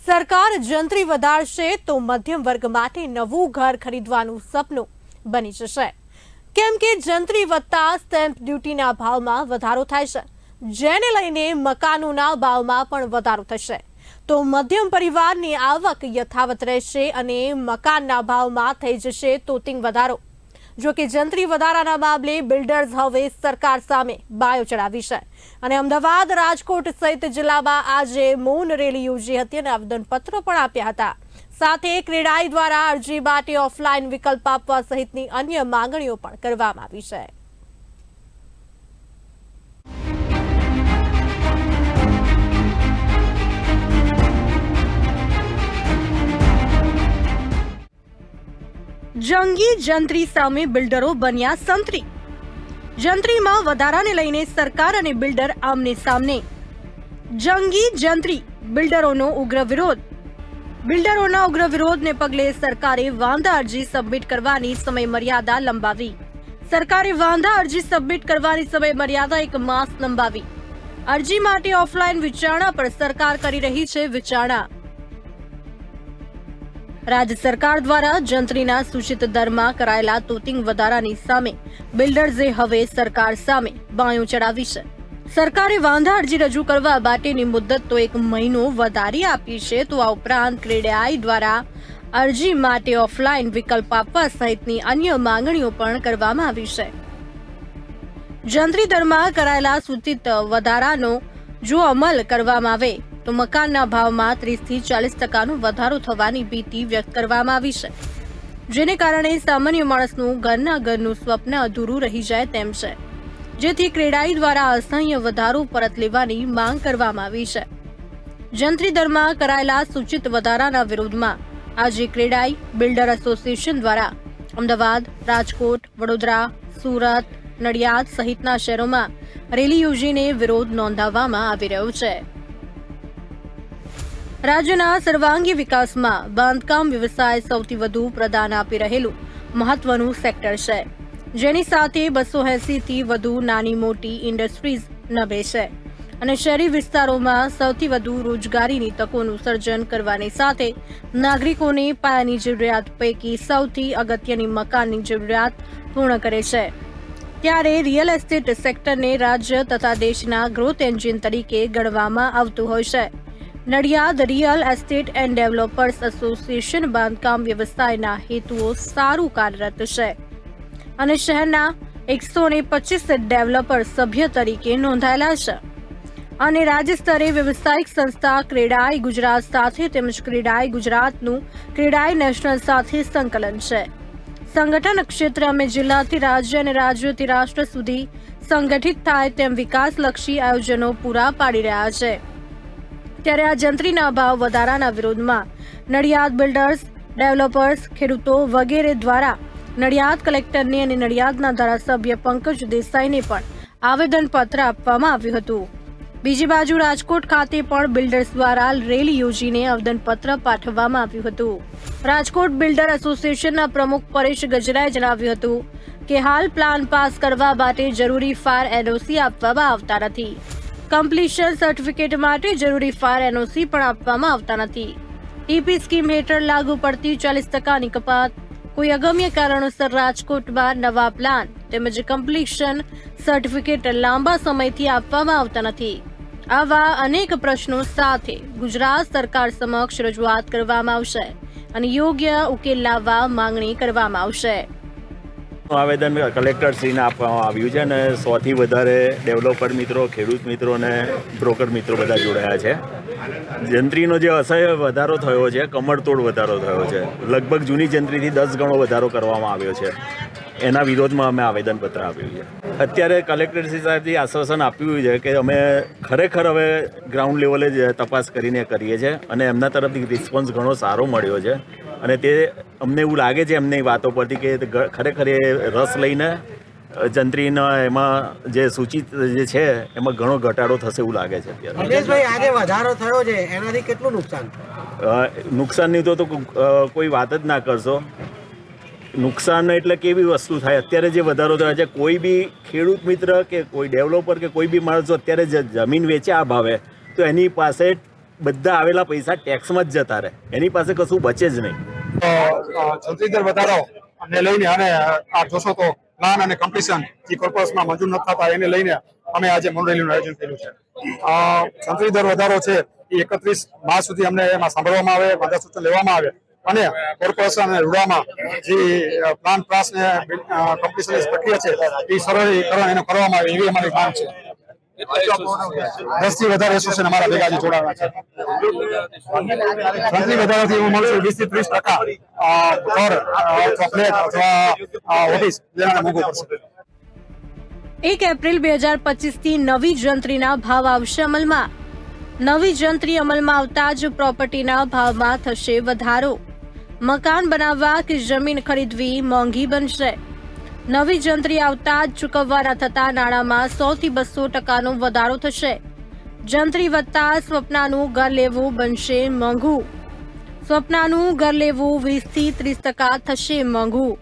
સરકાર જંત્રી વધારશે તો મધ્યમ વર્ગ માટે નવું ઘર ખરીદવાનું સપનું બની જશે, કેમ કે જંત્રી વધતા સ્ટેમ્પ ડ્યુટીના ભાવમાં વધારો થાય છે, જેને લઈને મકાનોના ભાવમાં પણ વધારો થશે તો મધ્યમ પરિવારની આવક યથાવત રહેશે અને મકાનના ભાવમાં થઈ જશે તોતિંગ વધારો। જો કે જંત્રી વધારાના મામલે બિલ્ડર્સ હવે સરકાર સામે બાયો ચડાવી છે અને અમદાવાદ, રાજકોટ સહિત જિલ્લામાં આજે મૌન રેલી યોજી હતી અને આવેદનપત્રો પણ આપ્યા હતા। સાથે ક્રેડાઈ દ્વારા અરજી માટે ઓફલાઈન વિકલ્પ આપવા સહિતની અન્ય માંગણીઓ પણ કરવામાં આવી છે। જંગી જંત્રી સામે બિલ્ડરો બન્યા સંત્રી। જંત્રીમાં વધારાને લઈને સરકાર અને બિલ્ડર આમને સામને। જંગી જંત્રી બિલ્ડરોનો ઉગ્ર વિરોધ। બિલ્ડરોના ઉગ્ર વિરોધને પગલે સરકારે વાંધા અરજી સબમિટ કરવાની સમય મર્યાદા લંબાવી। સરકારે વાંધા અરજી સબમિટ કરવાની સમય મર્યાદા 1 માસ લંબાવી। અરજી માટે ઓફલાઈન વિચારણા પર સરકાર કરી રહી છે વિચારણા। રાજ્ય સરકાર દ્વારા જંત્રીના સૂચિત દરમાં કરાયેલા તોતિંગ વધારાની સામે બિલ્ડર્સે હવે સરકાર સામે બાયો ચડાવી છે। સરકારે વાંધા અરજી રજૂ કરવા માટેની મુદત તો 1 મહિનો વધારી આપી છે, તો આ ઉપરાંત ક્રેડાઈ દ્વારા અરજી માટે ઓફલાઈન વિકલ્પ આપવા સહિતની અન્ય માંગણીઓ પણ કરવામાં આવી છે। જંત્રી દરમાં કરાયેલા સૂચિત વધારાનો જો અમલ કરવામાં આવે તો મકાનના ભાવમાં 30 થી 40% વધારો થવાની ભીતિ વ્યક્ત કરવામાં આવી છે, જેને કારણે સામાન્ય માણસનું ઘરનું સ્વપ્ન અધૂરું રહી જાય તેમ છે, જેથી ક્રેડાઈ દ્વારા અસહ્ય વધારો પરત લેવાની માંગ કરવામાં આવી છે। જંત્રી દરમાં કરાયેલા સૂચિત વધારાના વિરોધમાં આજે ક્રેડાઈ બિલ્ડર એસોસિએશન દ્વારા અમદાવાદ, રાજકોટ, વડોદરા, સુરત, નડિયાદ સહિતના શહેરોમાં રેલી યોજીને વિરોધ નોંધાવવામાં આવી રહ્યો છે। રાજ્યના સર્વાંગી વિકાસમાં બાંધકામ વ્યવસાય સૌથી વધુ પ્રદાન આપી રહેલું મહત્વનું સેક્ટર છે, જેની સાથે 280 થી વધુ નાની મોટી ઇન્ડસ્ટ્રીઝ નભે છે અને શહેરી વિસ્તારોમાં સૌથી વધુ રોજગારીની તકોનું સર્જન કરવાની સાથે નાગરિકોની પાયાની જરૂરિયાત પૈકી સૌથી અગત્યની મકાનની જરૂરિયાત પૂર્ણ કરે છે। ત્યારે રિયલ એસ્ટેટ સેક્ટરને રાજ્ય તથા દેશના ગ્રોથ એન્જિન તરીકે ગણવામાં આવતું હોય છે। Nadiad real estate and developers association બાંધકામ વ્યવસાયના હેતુઓ સારું કાર્યરત છે અને શહેરના 125 ડેવલપર સભ્ય તરીકે નોંધાયેલા છે અને રાજ્ય સ્તરે વ્યવસાયિક સંસ્થા ક્રેડાઈ ગુજરાત સાથે તેમજ ક્રેડાઈ ગુજરાતનું ક્રેડાઈ નેશનલ સાથે સંકલન છે। સંગઠન ક્ષેત્રે અમે જિલ્લાથી રાજ્ય અને રાજ્યથી રાષ્ટ્ર સુધી સંગઠિત થાય તેમ વિકાસલક્ષી આયોજનો પૂરા પાડી રહ્યા છે। ત્યારે આ જંત્રીના ભાવ વધારાના વિરોધમાં નડિયાદ બિલ્ડર્સ, ડેવલપર્સ, ખેડૂતો વગેરે દ્વારા નડિયાદ કલેક્ટરને અને નડિયાદના ધારાસભ્ય પંકજ દેસાઈને પણ આવેદનપત્ર આપવામાં આવ્યું હતું। બીજી બાજુ રાજકોટ ખાતે પણ બિલ્ડર્સ દ્વારા રેલી યોજીને આવેદનપત્ર પાઠવવામાં આવ્યું હતું। રાજકોટ બિલ્ડર એસોસિએશનના પ્રમુખ પરેશ ગજરાએ જણાવ્યું હતું કે હાલ પ્લાન પાસ કરવા માટે જરૂરી ફાયર એનઓસી આપવામાં આવતા નથી। કમ્પ્લીશન સર્ટિફિકેટ માટે જરૂરી ફાયર એનઓસી પણ આપવામાં આવતા નથી। ટીપી સ્કીમ હેઠળ લાગુ પડતી 40%ની કપાત, કોઈ અગમ્ય કારણોસર રાજકોટમાં નવા પ્લાન તેમજ કમ્પ્લીશન સર્ટિફિકેટ લાંબા સમયથી આપવામાં આવતા નથી। આવા અનેક પ્રશ્નો સાથે ગુજરાત સરકાર સમક્ષ રજૂઆત કરવામાં આવશે અને યોગ્ય ઉકેલ લાવવા માંગણી કરવામાં આવશે। આવેદન કલેક્ટરશ્રીને આપવામાં આવ્યું છે અને 100 થી વધારે ડેવલપર મિત્રો, ખેડૂત મિત્રો અને બ્રોકર મિત્રો બધા જોડાયા છે। જંત્રીનો જે અસહ્ય વધારો થયો છે, કમરતોડ વધારો થયો છે, લગભગ જૂની જંત્રીથી 10 ગણો વધારો કરવામાં આવ્યો છે, એના વિરોધમાં અમે આવેદનપત્ર આપ્યું છે। અત્યારે કલેક્ટરશ્રી સાહેબથી આશ્વાસન આપ્યું છે કે અમે ખરેખર હવે ગ્રાઉન્ડ લેવલે જ તપાસ કરીને કરીએ છીએ અને એમના તરફથી રિસ્પોન્સ ઘણો સારો મળ્યો છે અને તે અમને એવું લાગે છે એમની વાતો પરથી કે ખરેખર એ રસ લઈને જંત્રીના એમાં જે સૂચિત જે છે એમાં ઘણો ઘટાડો થશે એવું લાગે છે અત્યારે। રમેશભાઈ, આજે વધારો થયો છે, એનાથી કેટલું નુકસાન? નુકસાનની તો કોઈ વાત જ ના કરશો। નુકસાન એટલે કેવી વસ્તુ થાય, અત્યારે જે વધારો થયો છે, કોઈ બી ખેડૂત મિત્ર કે કોઈ ડેવલપર કે કોઈ બી માણસો અત્યારે જમીન વેચે આ ભાવે તો એની પાસે બધા આવેલા પૈસા ટેક્સમાં જ જતા રહે, એની પાસે કશું બચે જ નહીં. જંત્રી દર વધારો ને લઈને અને આ જોશો તો પ્લાન અને કમ્પ્લીશન જે કોર્પોરેશનમાં મંજૂર નથી થતા એને લઈને અમે આજે મૌન રેલીનું આયોજન કર્યું છે. જંત્રી દર વધારો છે એ 31 માર્ચ સુધી અમને એમાં સાંભળવામાં આવે, વાંધા સૂચન લેવામાં આવે અને કોર્પોરેશન અને રૂડામાં જે પ્લાન પાસ ને કમ્પ્લીશનની પ્રક્રિયા છે એ સરળીકરણ એનો કરવામાં આવે એવી અમારી માંગ છે. 10 થી વધારે એસોસિએશન અમારા ભેગા આજે જોડાવા છે. જંત્રી વધારાથી એવું મળશે 20 થી 30% ઘર અથવા ફ્લેટ અથવા ઓફિસ લેવાના મોંઘું પડશે. 1 એપ્રિલ 2025 થી નવી જંત્રીના ભાવ આવશે અમલમાં. નવી જંત્રી અમલમાં આવતા જ પ્રોપર્ટીના ભાવમાં થશે વધારો. મકાન બનાવવા કે જમીન ખરીદવી મોંઘી બનશે. નવી જંત્રી આવતા જ ચૂકવવાના થતા નાણાંમાં 100 થી 200% વધારો થશે. જંત્રી વધતા સ્વપ્નાનું ઘર લેવું બનશે મોંઘું. સ્વપ્નાનું ઘર લેવું 20 થી 30% થશે મોંઘું.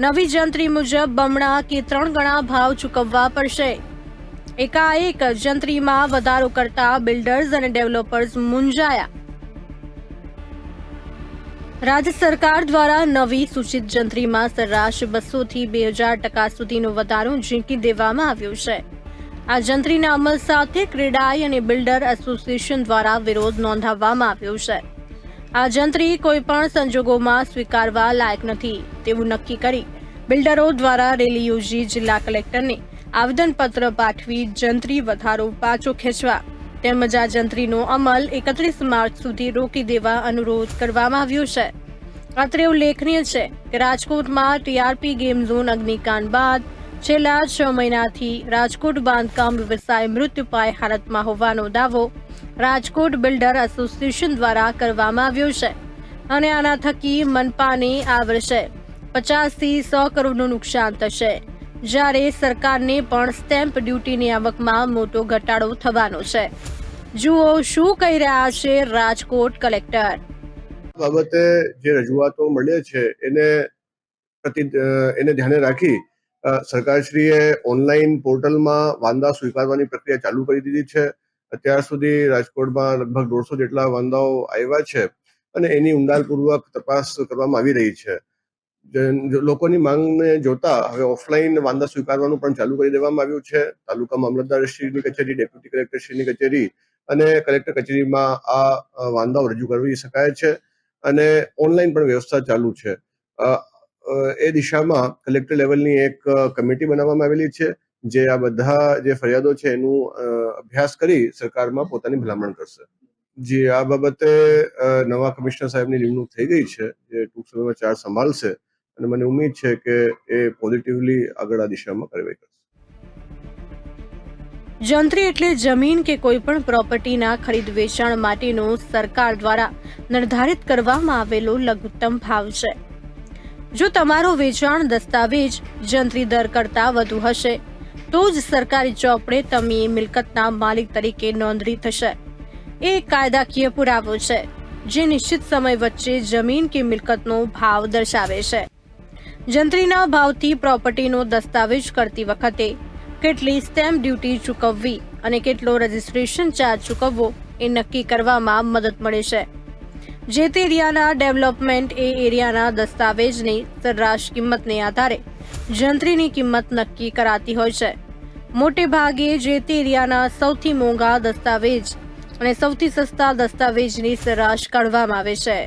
નવી જંત્રી મુજબ બમણા કે 3 ગણા ભાવ ચૂકવવા પડશે. એકાએક જંત્રીમાં વધારો કરતા બિલ્ડર્સ અને ડેવલપર્સ મૂંઝાયા. રાજ્ય સરકાર દ્વારા નવી સૂચિત જંત્રીમાં સરેરાશ 200 થી 2000% સુધીનો વધારો ઝીંકી દેવામાં આવ્યો છે. આ જંત્રીના અમલ સાથે ક્રેડાઈ અને બિલ્ડર એસોસિએશન દ્વારા વિરોધ નોંધાવવામાં આવ્યો છે. આ જંત્રી કોઈ પણ સંજોગોમાં સ્વીકારવા લાયક નથી તેવું નક્કી કરી બિલ્ડરો દ્વારા રેલી યોજી જિલ્લા કલેક્ટરને આવેદનપત્ર પાઠવી જંત્રી વધારો પાછો ખેંચવા તેમજ આ જંત્રીનો અમલ 31 માર્ચ સુધી રોકી દેવા અનુરોધ કરવામાં આવ્યો છે. અત્રે ઉલ્લેખનીય છે કે રાજકોટમાં ટીઆરપી ગેમ ઝોન અગ્નિકાંડ બાદ છેલ્લા 6 મહિનાથી રાજકોટ બાંધકામ વ્યવસાય મૃત્યુપાય હાલતમાં હોવાનો દાવો રાજકોટ બિલ્ડર એસોસિએશન દ્વારા કરવામાં આવ્યો છે અને આના થકી મનપાને આ વર્ષે 50 થી 100 કરોડનું નુકસાન થશે, જ્યારે સરકારને પણ સ્ટેમ્પ ડ્યુટીની આવકમાં મોટો ઘટાડો થવાનો છે. જુઓ શું કહી રહ્યા છે રાજકોટ કલેક્ટર. બાબતે જે રજૂઆતો મળે છે એને ધ્યાને રાખી સરકારશ્રીએ ઓનલાઈન પોર્ટલમાં વાંધા સ્વીકારવાની પ્રક્રિયા ચાલુ કરી દીધી છે. અત્યાર સુધી રાજકોટમાં લગભગ 150 જેટલા વાંધાઓ આવ્યા છે અને એની ઊંડાણપૂર્વક તપાસ કરવામાં આવી રહી છે. લોકોની માંગને જોતા હવે ઓફલાઈન વાંધા સ્વીકારવાનું પણ ચાલુ કરી દેવામાં આવ્યું છે. તાલુકા મામલતદારશ્રીની કચેરી, ડેપ્યુટી કલેક્ટરશ્રીની કચેરી અને કલેક્ટર કચેરીમાં આ વાંધાઓ રજૂ કરી શકાય છે અને ઓનલાઈન પણ વ્યવસ્થા ચાલુ છે. એ દિશામાં કલેક્ટર લેવલની એક કમિટી બનાવવામાં આવેલી છે જે આ બધા જે ફરિયાદો છે એનું અભ્યાસ કરી સરકારમાં પોતાની ભલામણ કરશે. જી, આ બાબતે નવા કમિશનર સાહેબની નિમણૂક થઈ ગઈ છે જે ટૂંક સમયમાં ચાર્જ સંભાળશે અને મને ઉમ્મીદ છે કે એ પોઝિટિવલી આગળ આ દિશામાં કાર્યવાહી કરશે. જંત્રી એટલે જમીન કે કોઈ પણ પ્રોપર્ટીના ખરીદ વેચાણ માટેનો સરકાર દ્વારા નિર્ધારિત કરવામાં આવેલો લઘુત્તમ ભાવ છે. જો તમારો વેચાણ દસ્તાવેજ જંત્રી દર કરતાં વધુ હશે તો જ સરકારી ચોપડે તમે મિલકતના માલિક તરીકે નોંધણી થશે. એ કાયદાકીય પુરાવો છે જે નિશ્ચિત સમય વચ્ચે જમીન કે મિલકતનો ભાવ દર્શાવે છે. જંત્રીના ભાવથી પ્રોપર્ટીનો દસ્તાવેજ કરતી વખતે કેટલી સ્ટેમ્પ ડ્યુટી ચૂકવવી અને કેટલો રજિસ્ટ્રેશન ચાર્જ ચૂકવવો એ નક્કી કરવામાં મદદ મળે છે. જે તે એરિયાના ડેવલપમેન્ટ એ એરિયાના દસ્તાવેજની સરેરાશ કિંમતને આધારે જંત્રીની કિંમત નક્કી કરાતી હોય છે. મોટે ભાગે જે તે એરિયાના સૌથી મોંઘા દસ્તાવેજ અને સૌથી સસ્તા દસ્તાવેજની સરેરાશ કાઢવામાં આવે છે.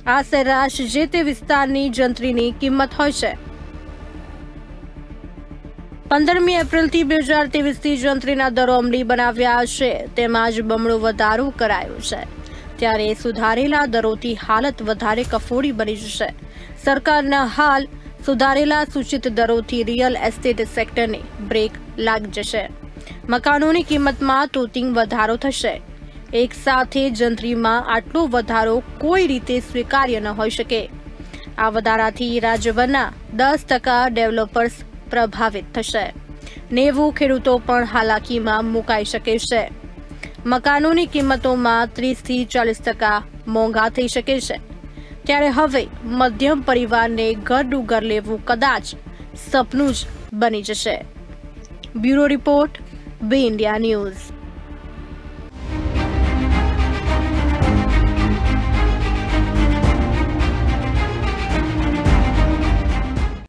આ સરેરાશ જે તે વિસ્તારની જંત્રીની કિંમત હોય છે. 15મી એપ્રિલથી 2023થી જંત્રીના દરો અમલી બનાવ્યા છે, તેમાં જ બમણો વધારો કરાયો છે. ત્યારે સુધારેલા દરોથી હાલત વધારે કફોડી બની જશે. સરકારના હાલ સુધારેલા સૂચિત દરોથી રિયલ એસ્ટેટ સેક્ટરને બ્રેક લાગી જશે. મકાનોની કિંમતમાં તોતિંગ વધારો થશે. એક સાથે જંત્રીમાં આટલો વધારો કોઈ રીતે સ્વીકાર્ય ન હોઈ શકે. આ વધારાથી રાજ્યભરના 10% ડેવલપર્સ પ્રભાવિત થશે. 90 ખેડૂતો પણ હાલાકીમાં મુકાઈ શકે છે. મકાનોની કિંમતોમાં 30 થી 40% મોંઘા થઈ શકે છે. ત્યારે હવે મધ્યમ પરિવારને ઘરનું ઘર લેવું કદાચ સપનું જ બની જશે. બ્યુરો રિપોર્ટ, બી ઇન્ડિયા ન્યૂઝ.